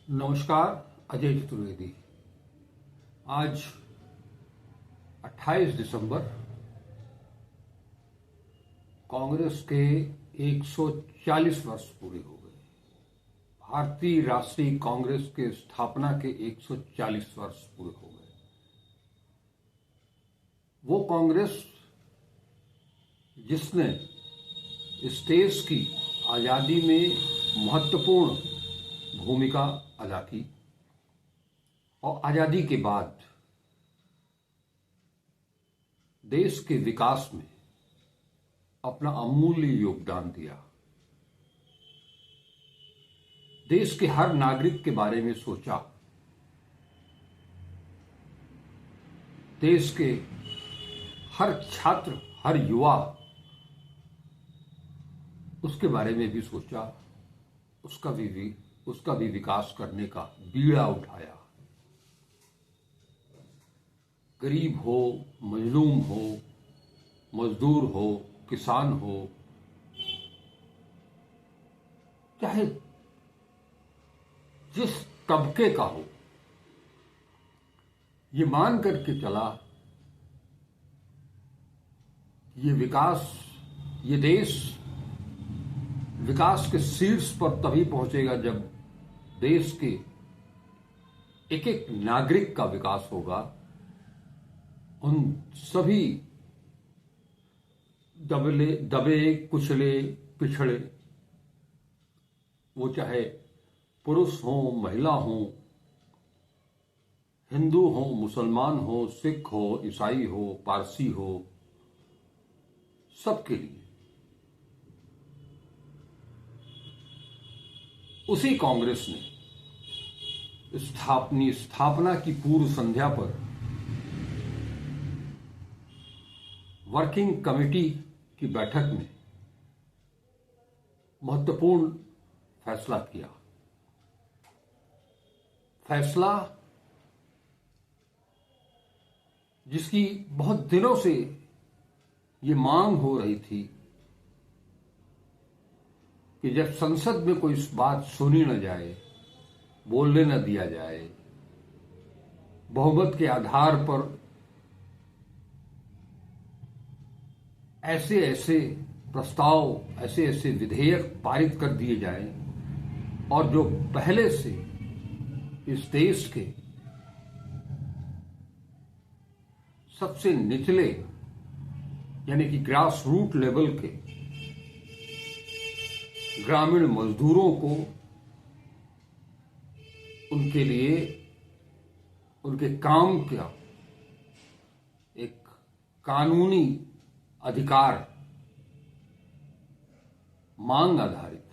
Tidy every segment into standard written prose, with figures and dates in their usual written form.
नमस्कार। अजय चतुर्वेदी। आज 28 दिसंबर कांग्रेस के 140 वर्ष पूरे हो गए। भारतीय राष्ट्रीय कांग्रेस के स्थापना के 140 वर्ष पूरे हो गए। वो कांग्रेस जिसने इस देश की आजादी में महत्वपूर्ण भूमिका अदा की और आजादी के बाद देश के विकास में अपना अमूल्य योगदान दिया। देश के हर नागरिक के बारे में सोचा, देश के हर छात्र, हर युवा, उसके बारे में भी सोचा, उसका भी विकास करने का बीड़ा उठाया। गरीब हो, मजलूम हो, मजदूर हो, किसान हो, चाहे जिस तबके का हो, ये मान करके चला ये देश विकास के शीर्ष पर तभी पहुंचेगा जब देश के एक एक नागरिक का विकास होगा। उन सभी दबे कुचले पिछड़े, वो चाहे पुरुष हो, महिला हो, हिंदू हो, मुसलमान हो, सिख हो, ईसाई हो, पारसी हो, सबके लिए उसी कांग्रेस ने स्थापना की पूर्व संध्या पर वर्किंग कमेटी की बैठक में महत्वपूर्ण फैसला किया। फैसला जिसकी बहुत दिनों से ये मांग हो रही थी कि जब संसद में कोई बात सुनी न जाए, बोलने न दिया जाए, बहुमत के आधार पर ऐसे ऐसे प्रस्ताव, ऐसे ऐसे विधेयक पारित कर दिए जाएं और जो पहले से इस देश के सबसे निचले यानी कि ग्रास रूट लेवल के ग्रामीण मजदूरों को उनके लिए उनके काम का एक कानूनी अधिकार, मांग आधारित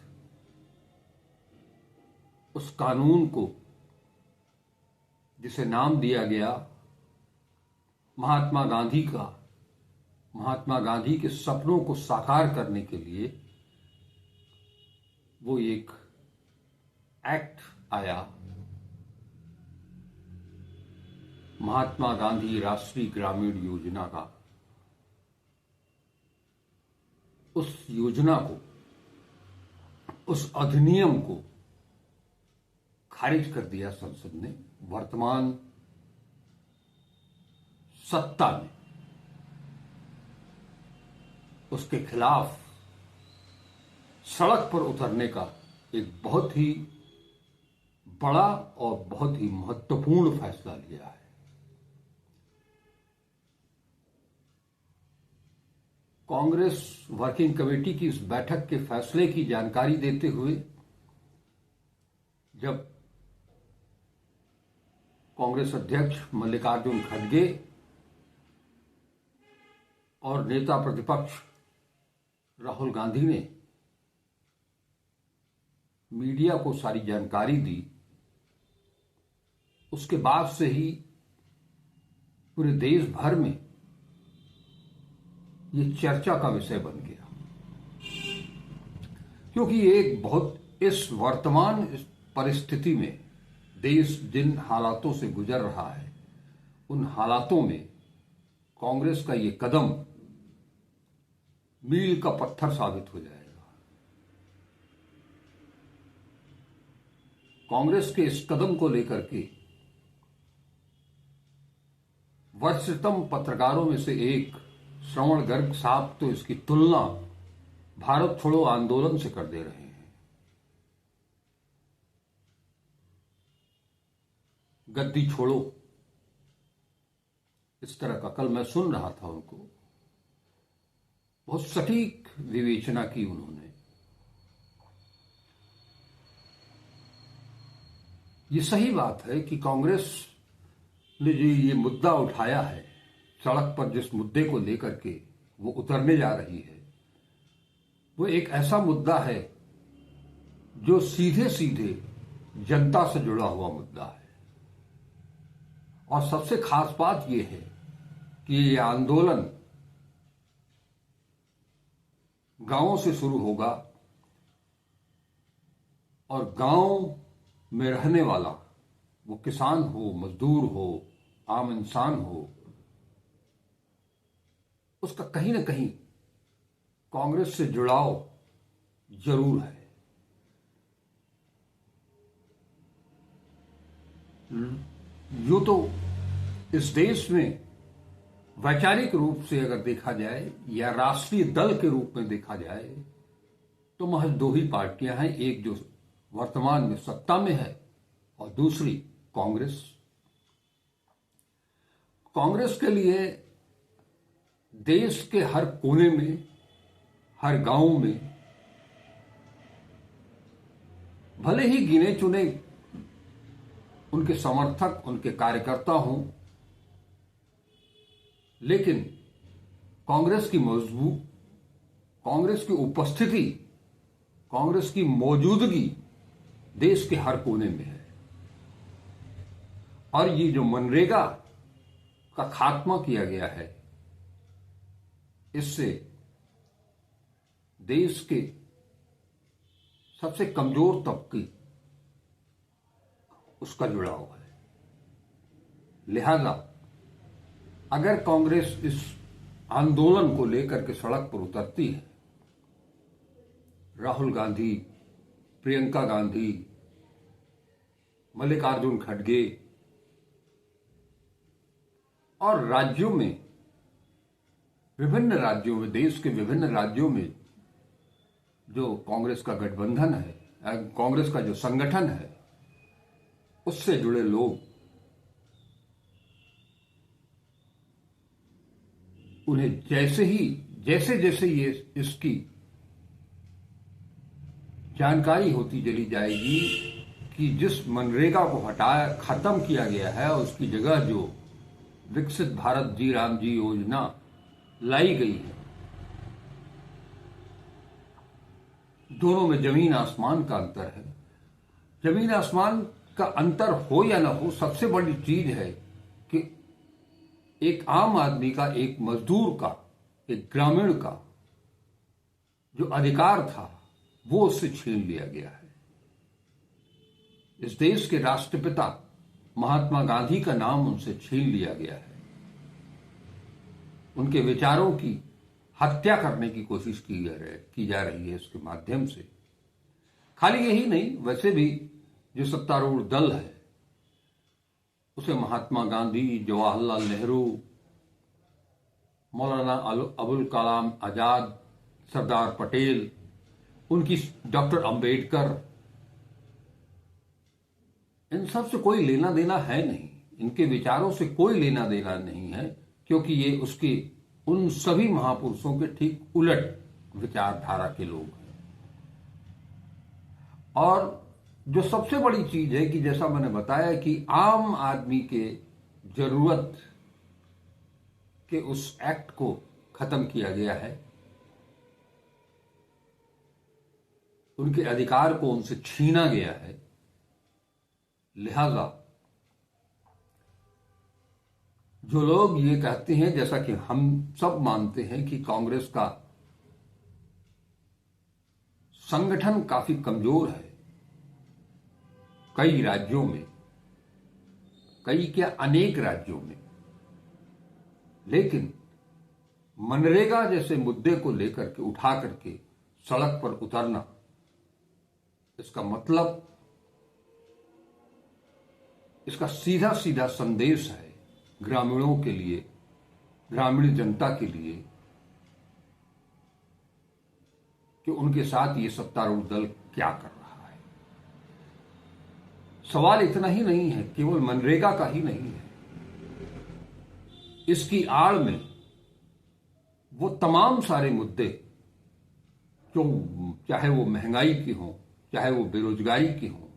उस कानून को, जिसे नाम दिया गया महात्मा गांधी के सपनों को साकार करने के लिए वो एक एक्ट आया, महात्मा गांधी राष्ट्रीय ग्रामीण योजना का। उस योजना को, उस अधिनियम को खारिज कर दिया संसद ने। वर्तमान सत्ता ने उसके खिलाफ सड़क पर उतरने का एक बहुत ही बड़ा और बहुत ही महत्वपूर्ण फैसला लिया है। कांग्रेस वर्किंग कमेटी की इस बैठक के फैसले की जानकारी देते हुए जब कांग्रेस अध्यक्ष मल्लिकार्जुन खड़गे और नेता प्रतिपक्ष राहुल गांधी ने मीडिया को सारी जानकारी दी, उसके बाद से ही पूरे देश भर में ये चर्चा का विषय बन गया, क्योंकि एक बहुत इस वर्तमान परिस्थिति में देश जिन हालातों से गुजर रहा है, उन हालातों में कांग्रेस का ये कदम मील का पत्थर साबित हो जाएगा। कांग्रेस के इस कदम को लेकर के वरिष्ठतम पत्रकारों में से एक श्रवण गर्ग साहब तो इसकी तुलना भारत छोड़ो आंदोलन से कर दे रहे हैं। गद्दी छोड़ो, इस तरह का कल मैं सुन रहा था उनको। बहुत सटीक विवेचना की उन्होंने। ये सही बात है कि कांग्रेस ने जो ये मुद्दा उठाया है, सड़क पर जिस मुद्दे को लेकर के वो उतरने जा रही है, वो एक ऐसा मुद्दा है जो सीधे सीधे जनता से जुड़ा हुआ मुद्दा है। और सबसे खास बात यह है कि ये आंदोलन गांवों से शुरू होगा और गांव में रहने वाला, वो किसान हो, मजदूर हो, आम इंसान हो, उसका कहीं ना कहीं कांग्रेस से जुड़ाव जरूर है। यूं तो इस देश में वैचारिक रूप से अगर देखा जाए या राष्ट्रीय दल के रूप में देखा जाए तो महज दो ही पार्टियां हैं, एक जो वर्तमान में सत्ता में है और दूसरी कांग्रेस। कांग्रेस के लिए देश के हर कोने में, हर गांव में भले ही गिने चुने उनके समर्थक, उनके कार्यकर्ता हों, लेकिन कांग्रेस की मजबूत, कांग्रेस की उपस्थिति, कांग्रेस की मौजूदगी देश के हर कोने में है। और ये जो मनरेगा का खात्मा किया गया है, इससे देश के सबसे कमजोर तबके उसका जुड़ाव है। लिहाजा अगर कांग्रेस इस आंदोलन को लेकर के सड़क पर उतरती है, राहुल गांधी, प्रियंका गांधी, मल्लिकार्जुन खड़गे और राज्यों में, विभिन्न राज्यों में, देश के विभिन्न राज्यों में जो कांग्रेस का गठबंधन है, कांग्रेस का जो संगठन है, उससे जुड़े लोग उन्हें जैसे जैसे ये इसकी जानकारी होती चली जाएगी कि जिस मनरेगा को हटाया, खत्म किया गया है, उसकी जगह जो विकसित भारत जी राम जी योजना लाई गई है, दोनों में जमीन आसमान का अंतर है। जमीन आसमान का अंतर हो या ना हो, सबसे बड़ी चीज है कि एक आम आदमी का, एक मजदूर का, एक ग्रामीण का जो अधिकार था वो उससे छीन लिया गया है। इस देश के राष्ट्रपिता महात्मा गांधी का नाम उनसे छीन लिया गया है। उनके विचारों की हत्या करने की कोशिश की जा रही है इसके माध्यम से। खाली यही नहीं, वैसे भी जो सत्तारूढ़ दल है उसे महात्मा गांधी, जवाहरलाल नेहरू, मौलाना अबुल कलाम आजाद, सरदार पटेल, उनकी डॉक्टर अंबेडकर, इन सब से कोई लेना देना है नहीं। इनके विचारों से कोई लेना देना नहीं है, क्योंकि ये उसके उन सभी महापुरुषों के ठीक उलट विचारधारा के लोग हैं। और जो सबसे बड़ी चीज है कि जैसा मैंने बताया कि आम आदमी के जरूरत के उस एक्ट को खत्म किया गया है, उनके अधिकार को उनसे छीना गया है। लिहाजा जो लोग ये कहते हैं, जैसा कि हम सब मानते हैं कि कांग्रेस का संगठन काफी कमजोर है कई राज्यों में, कई क्या अनेक राज्यों में, लेकिन मनरेगा जैसे मुद्दे को लेकर के उठा करके सड़क पर उतरना, इसका मतलब इसका सीधा सीधा संदेश है ग्रामीणों के लिए, ग्रामीण जनता के लिए, कि उनके साथ ये सत्तारूढ़ दल क्या कर रहा है। सवाल इतना ही नहीं है, केवल मनरेगा का ही नहीं है, इसकी आड़ में वो तमाम सारे मुद्दे जो, चाहे वो महंगाई की हो, चाहे वो बेरोजगारी की हो,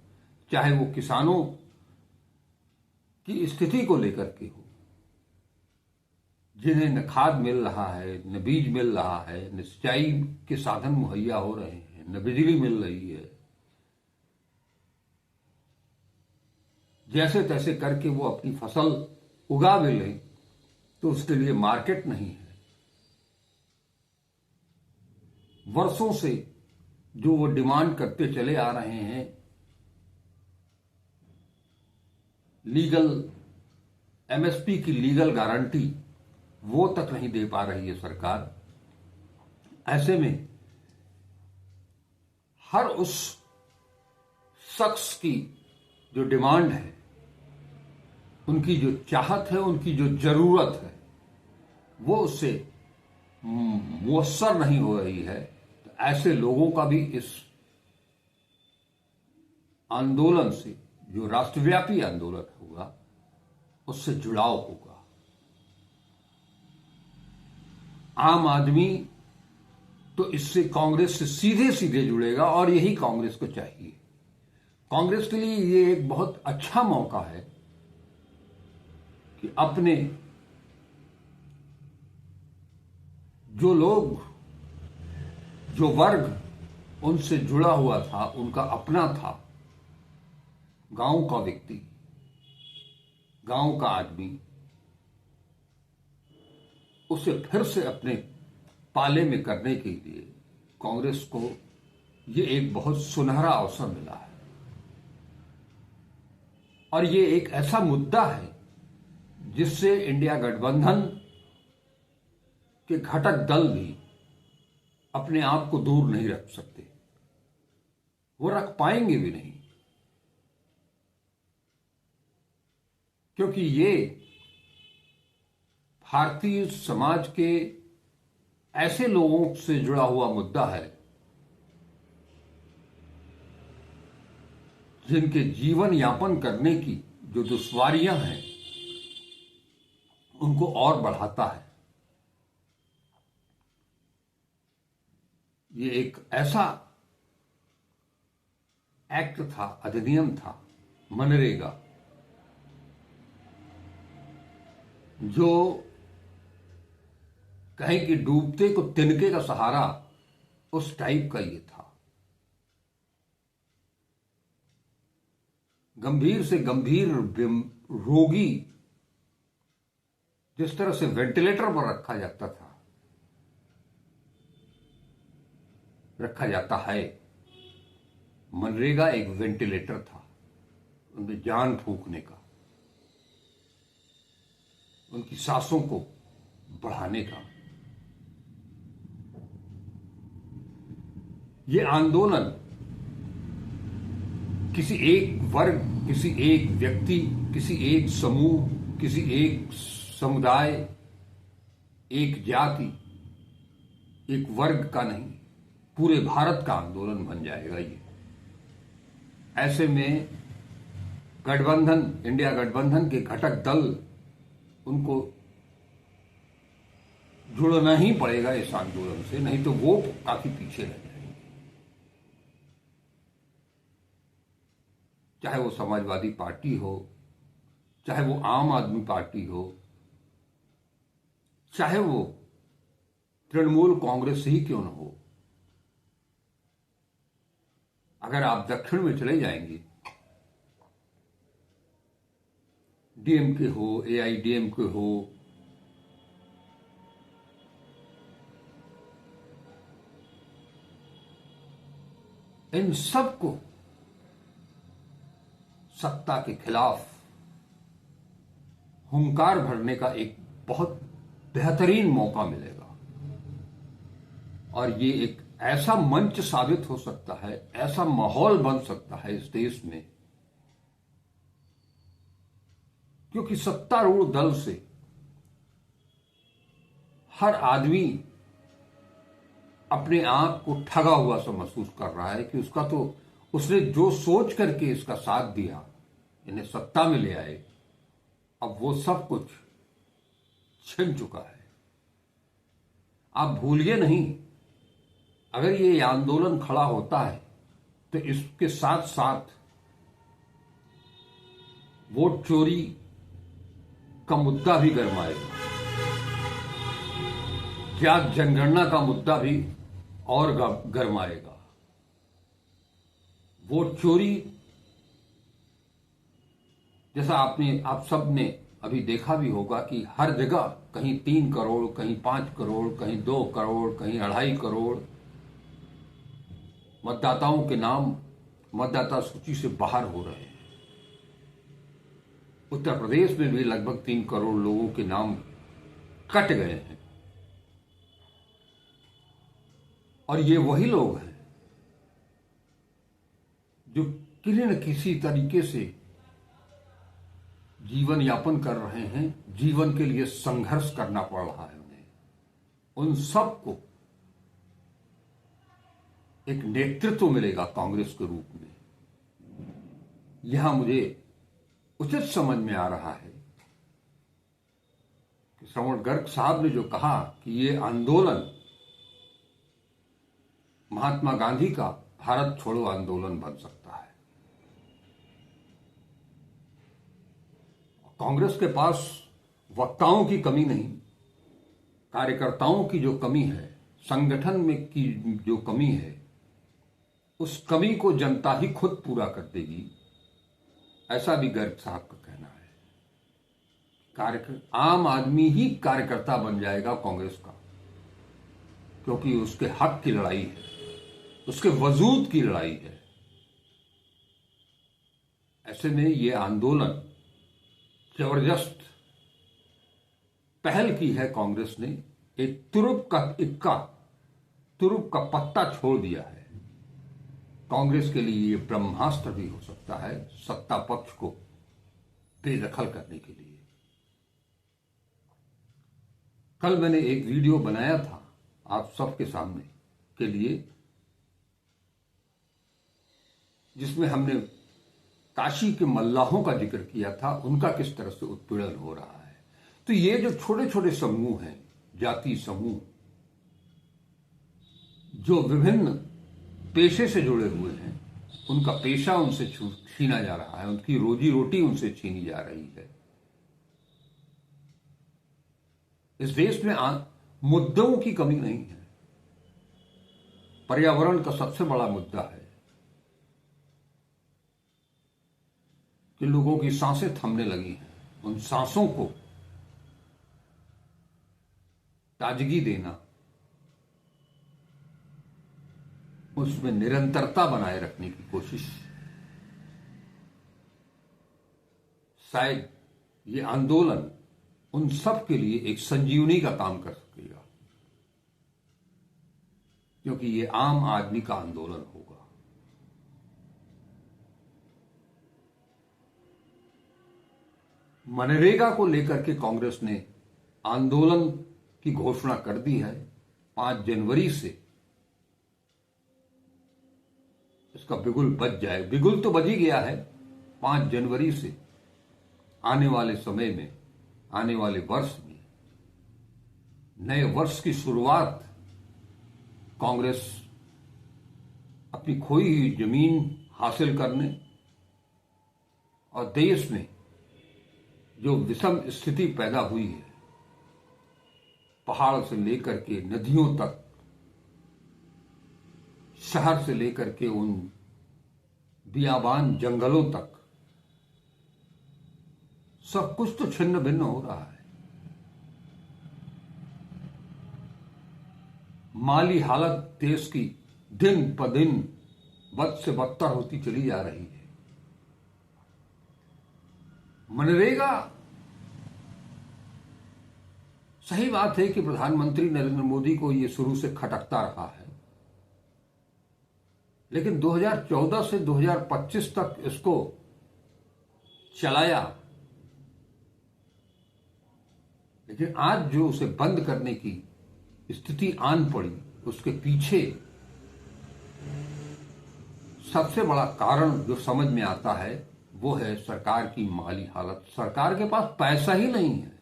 चाहे वो किसानों की स्थिति को लेकर के हो, जिन्हें न खाद मिल रहा है, न बीज मिल रहा है, न सिंचाई के साधन मुहैया हो रहे हैं, न बिजली मिल रही है, जैसे तैसे करके वो अपनी फसल उगा भी लें तो उसके लिए मार्केट नहीं है। वर्षों से जो वो डिमांड करते चले आ रहे हैं, लीगल एमएसपी की लीगल गारंटी, वो तक नहीं दे पा रही है सरकार। ऐसे में हर उस शख्स की जो डिमांड है, उनकी जो चाहत है, उनकी जो जरूरत है, वो उससे मुयस्सर नहीं हो रही है, तो ऐसे लोगों का भी इस आंदोलन से, जो राष्ट्रव्यापी आंदोलन होगा, उससे जुड़ाव होगा। आम आदमी तो इससे, कांग्रेस से सीधे सीधे जुड़ेगा और यही कांग्रेस को चाहिए। कांग्रेस के लिए ये एक बहुत अच्छा मौका है कि अपने जो लोग, जो वर्ग उनसे जुड़ा हुआ था, उनका अपना था, गांव का व्यक्ति, गांव का आदमी, उसे फिर से अपने पाले में करने के लिए कांग्रेस को ये एक बहुत सुनहरा अवसर मिला है। और ये एक ऐसा मुद्दा है जिससे इंडिया गठबंधन के घटक दल भी अपने आप को दूर नहीं रख सकते, वो रख पाएंगे भी नहीं, क्योंकि ये भारतीय समाज के ऐसे लोगों से जुड़ा हुआ मुद्दा है जिनके जीवन यापन करने की जो दुश्वारियां हैं, उनको और बढ़ाता है। ये एक ऐसा एक्ट था, अधिनियम था, मनरेगा, जो कहें कि डूबते को तिनके का सहारा, उस टाइप का ये था। गंभीर से गंभीर रोगी जिस तरह से वेंटिलेटर पर रखा जाता है, मनरेगा एक वेंटिलेटर था, उनमें जान फूंकने का, उनकी सांसों को बढ़ाने का। ये आंदोलन किसी एक वर्ग, किसी एक व्यक्ति, किसी एक समूह, किसी एक समुदाय, एक जाति, एक वर्ग का नहीं, पूरे भारत का आंदोलन बन जाएगा ये। ऐसे में गठबंधन, इंडिया गठबंधन के घटक दल, उनको जुड़ना ही पड़ेगा इस आंदोलन से, नहीं तो वो काफी पीछे रह जाएंगे। चाहे वो समाजवादी पार्टी हो, चाहे वो आम आदमी पार्टी हो, चाहे वो तृणमूल कांग्रेस ही क्यों न हो। अगर आप दक्षिण में चले जाएंगे, डीएमके हो, एआईडीएमके हो, इन सबको सत्ता के खिलाफ हुंकार भरने का एक बहुत बेहतरीन मौका मिलेगा। और ये एक ऐसा मंच साबित हो सकता है, ऐसा माहौल बन सकता है इस देश में क्योंकि सत्तारूढ़ दल से हर आदमी अपने आप को ठगा हुआ सा महसूस कर रहा है कि उसका तो उसने जो सोच करके इसका साथ दिया, इन्हें सत्ता में ले आए, अब वो सब कुछ छिन चुका है। आप भूलिए नहीं, अगर ये आंदोलन खड़ा होता है तो इसके साथ साथ वोट चोरी का मुद्दा भी गरमाएगा, जात जनगणना का मुद्दा भी और गरमाएगा। वोट चोरी जैसा आप सब ने अभी देखा भी होगा कि हर जगह कहीं 3 करोड़, कहीं 5 करोड़, कहीं 2 करोड़, कहीं 2.5 करोड़ मतदाताओं के नाम मतदाता सूची से बाहर हो रहे हैं। उत्तर प्रदेश में भी लगभग 3 करोड़ लोगों के नाम कट गए हैं, और ये वही लोग हैं जो किसी न किसी तरीके से जीवन यापन कर रहे हैं, जीवन के लिए संघर्ष करना पड़ रहा है उन्हें। उन सबको एक नेतृत्व मिलेगा कांग्रेस के रूप में। यहां मुझे उचित समझ में आ रहा है कि श्रवण गर्ग साहब ने जो कहा कि ये आंदोलन महात्मा गांधी का भारत छोड़ो आंदोलन बन सकता है। कांग्रेस के पास वक्ताओं की कमी नहीं, कार्यकर्ताओं की जो कमी है, संगठन में की जो कमी है, उस कमी को जनता ही खुद पूरा कर देगी, ऐसा भी गर्ग साहब का कहना है। आम आदमी ही कार्यकर्ता बन जाएगा कांग्रेस का, क्योंकि उसके हक की लड़ाई है, उसके वजूद की लड़ाई है। ऐसे में ये आंदोलन जबरदस्त पहल की है कांग्रेस ने, एक तुरुप का पत्ता छोड़ दिया है। कांग्रेस के लिए ये ब्रह्मास्त्र भी हो सकता है सत्ता पक्ष को बेदखल करने के लिए। कल मैंने एक वीडियो बनाया था आप सबके सामने के लिए, जिसमें हमने काशी के मल्लाहों का जिक्र किया था, उनका किस तरह से उत्पीड़न हो रहा है। तो ये जो छोटे छोटे समूह हैं, जाति समूह, जो विभिन्न पेशे से जुड़े हुए हैं, उनका पेशा उनसे छीना जा रहा है, उनकी रोजी रोटी उनसे छीनी जा रही है। इस देश में मुद्दों की कमी नहीं है। पर्यावरण का सबसे बड़ा मुद्दा है कि लोगों की सांसें थमने लगी हैं। उन सांसों को ताजगी देना, उसमें निरंतरता बनाए रखने की कोशिश, शायद ये आंदोलन उन सब के लिए एक संजीवनी का काम कर सकेगा, क्योंकि ये आम आदमी का आंदोलन होगा। मनरेगा को लेकर के कांग्रेस ने आंदोलन की घोषणा कर दी है। 5 जनवरी से इसका बिगुल बज जाए, बिगुल तो बज ही गया है। 5 जनवरी से आने वाले समय में, आने वाले वर्ष में, नए वर्ष की शुरुआत कांग्रेस अपनी खोई हुई जमीन हासिल करने और देश में जो विषम स्थिति पैदा हुई है, पहाड़ से लेकर के नदियों तक, शहर से लेकर के उन बियाबान जंगलों तक, सब कुछ तो छिन्न भिन्न हो रहा है। माली हालत देश की दिन ब दिन बद से बदतर होती चली जा रही है। मनरेगा, सही बात है कि प्रधानमंत्री नरेंद्र मोदी को यह शुरू से खटकता रहा है, लेकिन 2014 से 2025 तक इसको चलाया लेकिन आज जो उसे बंद करने की स्थिति आन पड़ी, उसके पीछे सबसे बड़ा कारण जो समझ में आता है वो है सरकार की माली हालत। सरकार के पास पैसा ही नहीं है।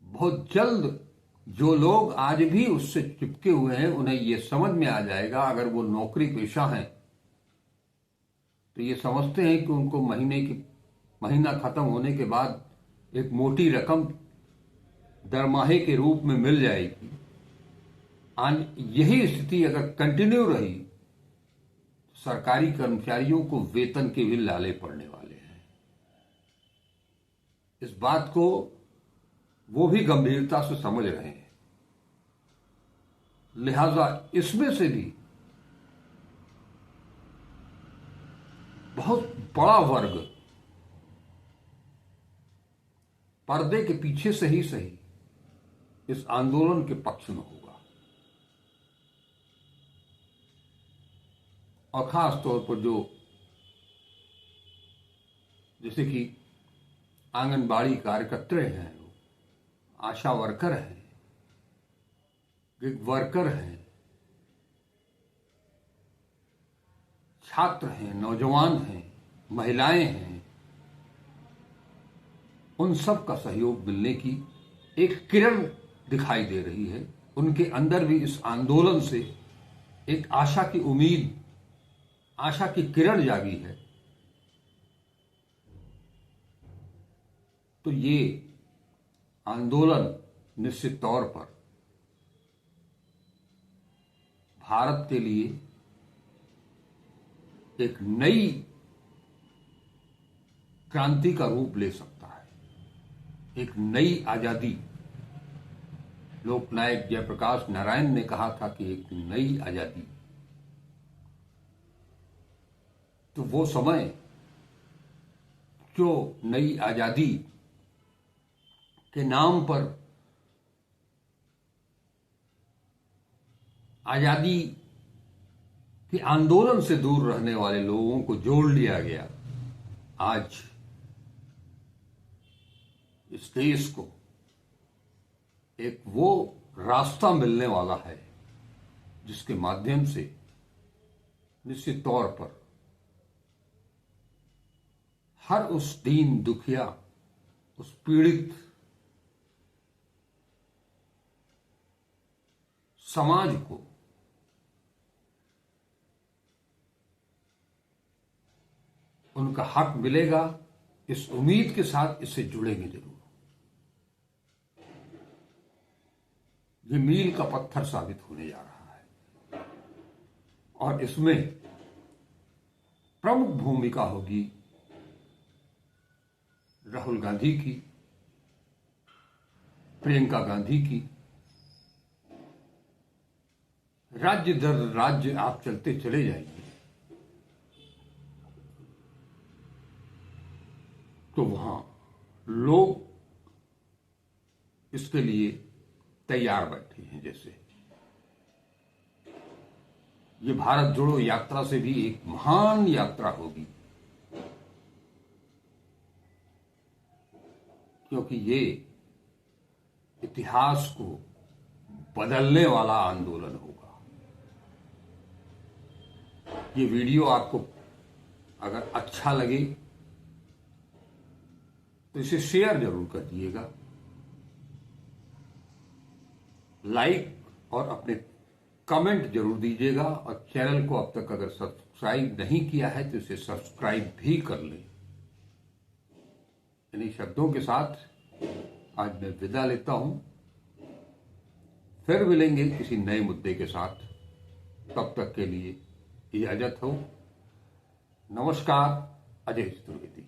बहुत जल्द जो लोग आज भी उससे चिपके हुए हैं उन्हें यह समझ में आ जाएगा, अगर वो नौकरी पेशा हैं तो ये समझते हैं कि उनको महीना खत्म होने के बाद एक मोटी रकम दरमाहे के रूप में मिल जाएगी। यही स्थिति अगर कंटिन्यू रही तो सरकारी कर्मचारियों को वेतन के भी लाले पड़ने वाले हैं। इस बात को वो भी गंभीरता से समझ रहे हैं। लिहाजा इसमें से भी बहुत बड़ा वर्ग पर्दे के पीछे से ही सही इस आंदोलन के पक्ष में होगा, और खास तौर पर जो जैसे कि आंगनबाड़ी कार्यकर्ता हैं, आशा वर्कर हैं, गिग वर्कर हैं, छात्र हैं, नौजवान हैं, महिलाएं हैं, उन सब का सहयोग मिलने की एक किरण दिखाई दे रही है। उनके अंदर भी इस आंदोलन से एक आशा की उम्मीद, आशा की किरण जागी है। तो ये आंदोलन निश्चित तौर पर भारत के लिए एक नई क्रांति का रूप ले सकता है, एक नई आजादी। लोकनायक जयप्रकाश नारायण ने कहा था कि एक नई आजादी। तो वो समय जो नई आजादी के नाम पर आजादी के आंदोलन से दूर रहने वाले लोगों को जोड़ लिया गया, आज इस देश को एक वो रास्ता मिलने वाला है जिसके माध्यम से निश्चित तौर पर हर उस दीन दुखिया, उस पीड़ित समाज को उनका हक मिलेगा। इस उम्मीद के साथ इससे जुड़ेंगे जरूर। ये मील का पत्थर साबित होने जा रहा है और इसमें प्रमुख भूमिका होगी राहुल गांधी की, प्रियंका गांधी की। राज्य दर राज्य आप चलते चले जाइए तो वहां लोग इसके लिए तैयार बैठे हैं। जैसे ये भारत जोड़ो यात्रा से भी एक महान यात्रा होगी, क्योंकि ये इतिहास को बदलने वाला आंदोलन होगा। ये वीडियो आपको अगर अच्छा लगे तो इसे शेयर जरूर कर दिएगा, लाइक और अपने कमेंट जरूर दीजिएगा, और चैनल को अब तक अगर सब्सक्राइब नहीं किया है तो इसे सब्सक्राइब भी कर लें। इन्हीं शब्दों के साथ आज मैं विदा लेता हूं। फिर मिलेंगे किसी नए मुद्दे के साथ। तब तक के लिए इजाजत हो। नमस्कार। अजय चतुर्वेदी।